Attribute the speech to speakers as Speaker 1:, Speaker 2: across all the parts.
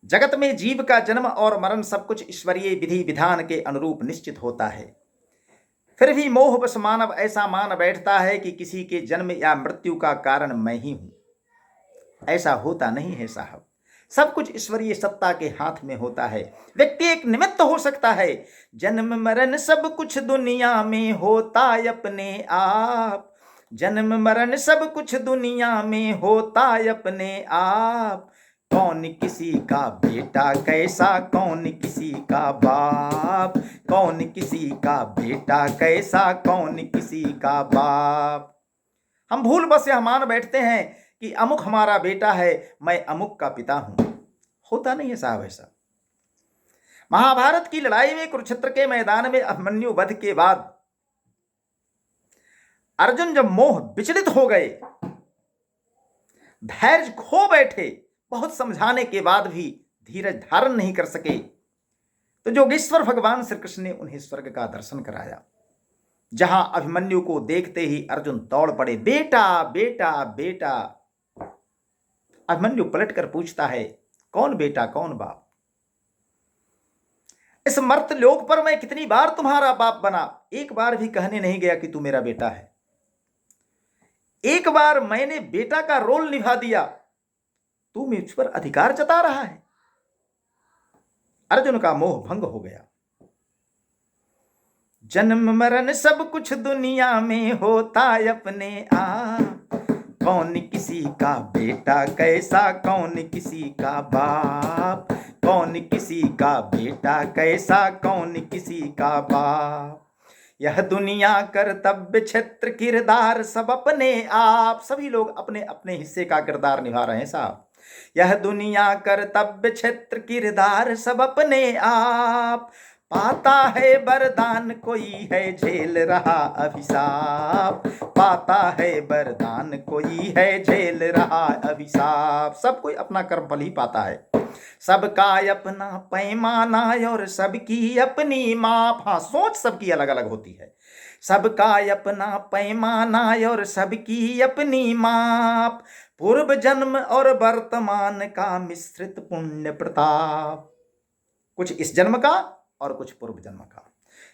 Speaker 1: जगत में जीव का जन्म और मरण सब कुछ ईश्वरीय विधि विधान के अनुरूप निश्चित होता है। फिर भी मोहवश मानव ऐसा मान बैठता है कि किसी के जन्म या मृत्यु का कारण मैं ही हूं। ऐसा होता नहीं है साहब। सब कुछ ईश्वरीय सत्ता के हाथ में होता है। व्यक्ति एक निमित्त हो सकता है। जन्म मरण सब कुछ दुनिया में होता अपने आप। जन्म मरण सब कुछ दुनिया में होता अपने आप। कौन किसी का बेटा कैसा, कौन किसी का बाप। कौन किसी का बेटा कैसा, कौन किसी का बाप। हम भूल बस यह मान बैठते हैं कि अमुक हमारा बेटा है, मैं अमुक का पिता हूं। होता नहीं है साहब ऐसा। महाभारत की लड़ाई में कुरुक्षेत्र के मैदान में अभिमन्यु वध के बाद अर्जुन जब मोह विचलित हो गए, धैर्य खो बैठे, बहुत समझाने के बाद भी धीरज धारण नहीं कर सके, तो जोगेश्वर भगवान श्री कृष्ण ने उन्हें स्वर्ग का दर्शन कराया। जहां अभिमन्यु को देखते ही अर्जुन दौड़ पड़े, बेटा बेटा बेटा। अभिमन्यु पलटकर पूछता है, कौन बेटा कौन बाप। इस मर्तलोक पर मैं कितनी बार तुम्हारा बाप बना, एक बार भी कहने नहीं गया कि तू मेरा बेटा है। एक बार मैंने बेटा का रोल निभा दिया, तू मुझ पर अधिकार जता रहा है। अर्जुन का मोह भंग हो गया। जन्म मरण सब कुछ दुनिया में होता अपने आप। कौन किसी का बेटा कैसा, कौन किसी का बाप। कौन किसी का बेटा कैसा, कौन किसी का बाप। यह दुनिया कर्तव्य क्षेत्र किरदार सब अपने आप। सभी लोग अपने अपने हिस्से का किरदार निभा रहे हैं साहब। यह दुनिया कर्तव्य क्षेत्र किरदार सब अपने आप। पाता है वरदान कोई है झेल रहा अभिशाप। पाता है वरदान कोई है झेल रहा अभिशाप। सब कोई अपना कर्म फल ही पाता है। सबका अपना पैमाना और सबकी अपनी माप। हाँ, सोच सबकी अलग अलग होती है। सबका अपना पैमाना और सबकी अपनी माप। पूर्व जन्म और वर्तमान का मिश्रित पुण्य प्रताप। कुछ इस जन्म का और कुछ पूर्व जन्म का।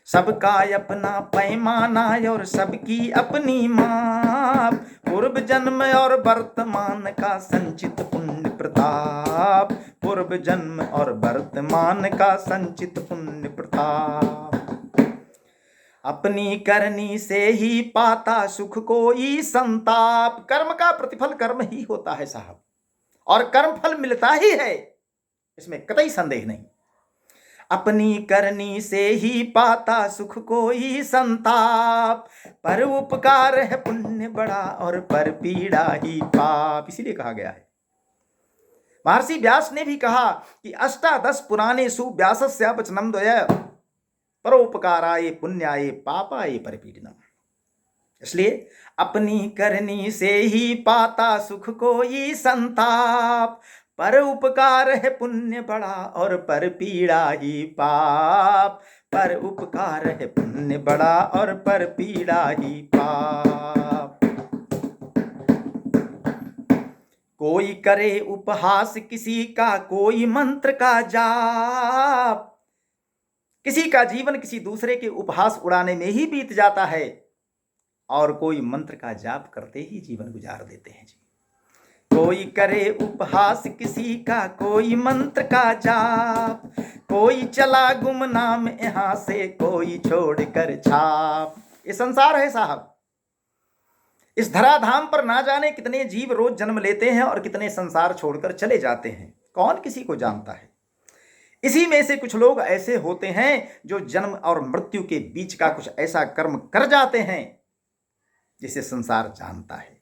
Speaker 1: सबका अपना पैमाना और सबकी अपनी माप। पूर्व जन्म और वर्तमान का संचित पुण्य प्रताप। पूर्व जन्म और वर्तमान का संचित पुण्य प्रताप। अपनी करनी से ही पाता सुख कोई संताप। कर्म का प्रतिफल कर्म ही होता है साहब, और कर्म फल मिलता ही है, इसमें कतई संदेह नहीं। अपनी करनी से ही पाता सुख कोई संताप। पर उपकार है पुण्य बड़ा और पर पीड़ा ही पाप। इसीलिए कहा गया है। महर्षि व्यास ने भी कहा कि अष्टादश पुराणे सुव्यासस्य वचनम द्वय परोपकाराय पुण्याय पापाय परिपीडनम। इसलिए अपनी करनी से ही पाता सुख कोई संताप। पर उपकार है पुण्य बड़ा और पर पीड़ा ही पाप। पर उपकार है पुण्य बड़ा और पर पीड़ा ही पाप। कोई करे उपहास किसी का, कोई मंत्र का जाप। किसी का जीवन किसी दूसरे के उपहास उड़ाने में ही बीत जाता है, और कोई मंत्र का जाप करते ही जीवन गुजार देते हैं जी। कोई करे उपहास किसी का, कोई मंत्र का जाप। कोई चला गुमनाम यहां से, कोई छोड़ कर छाप। ये संसार है साहब। इस धराधाम पर ना जाने कितने जीव रोज जन्म लेते हैं और कितने संसार छोड़कर चले जाते हैं, कौन किसी को जानता है। इसी में से कुछ लोग ऐसे होते हैं जो जन्म और मृत्यु के बीच का कुछ ऐसा कर्म कर जाते हैं जिसे संसार जानता है,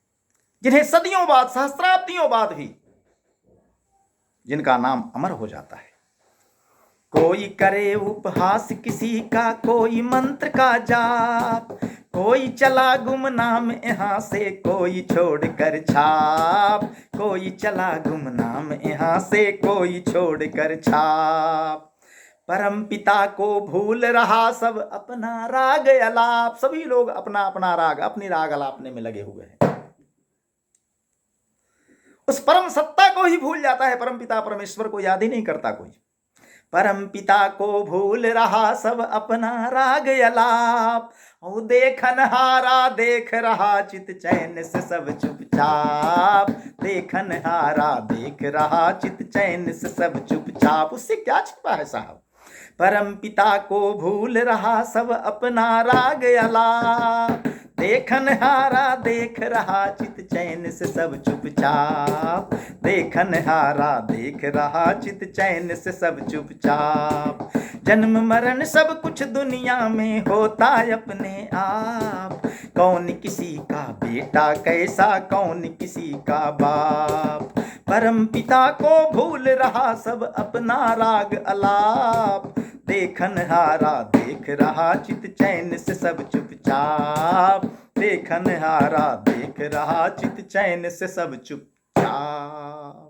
Speaker 1: जिन्हें सदियों बाद, सहस्राब्दियों बाद भी जिनका नाम अमर हो जाता है। कोई करे उपहास किसी का, कोई मंत्र का जाप। कोई चला गुमनाम यहां से, कोई छोड़ कर छाप। कोई चला गुमनाम यहां से, कोई छोड़ कर छाप। परम पिता को भूल रहा सब अपना राग अलाप। सभी लोग अपना अपना राग, अपनी राग अलापने में लगे हुए हैं। उस परम सत्ता को ही भूल जाता है, परम पिता परमेश्वर को याद ही नहीं करता कोई। परम पिता को भूल रहा सब अपना राग अलाप, ओ देखन हारा देख रहा चित चैन से सब चुपचाप, देखन हारा देख रहा चित चैन से सब चुपचाप। उससे क्या छिपा है साहब? परम पिता को भूल रहा सब अपना राग अलाप, देखन हारा देख रहा चित चैन से सब चुपचाप, देखन हारा देख रहा चित चैन से सब चुपचाप। जन्म मरण सब कुछ दुनिया में होता अपने आप, कौन किसी का बेटा कैसा कौन किसी का बाप, परम पिता को भूल रहा सब अपना राग अलाप, देखन हारा देख रहा चित चैन से सब चुपचाप, देखन हारा देख रहा चित चैन से सब चुपचाप।